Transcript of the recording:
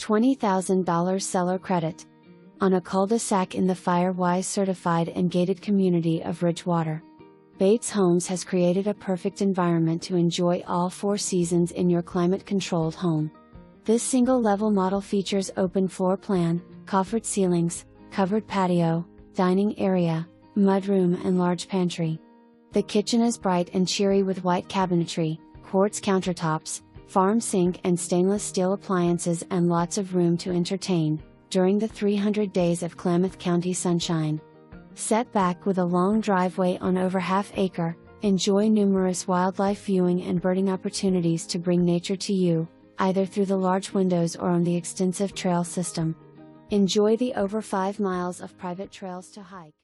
$20,000 seller credit. On a cul-de-sac in the FireWise Certified and gated community of RidgeWater, Bates Homes has created a perfect environment to enjoy all 4 seasons in your climate-controlled home. This single-level model features open floor plan, coffered ceilings, covered patio, dining area, mudroom and large pantry. The kitchen is bright and cheery with white cabinetry, quartz countertops, farm sink and stainless steel appliances, and lots of room to entertain during the 300 days of Klamath County sunshine. Set back with a long driveway on over half-acre, enjoy numerous wildlife viewing and birding opportunities to bring nature to you, either through the large windows or on the extensive trail system. Enjoy the over 5 miles of private trails to hike.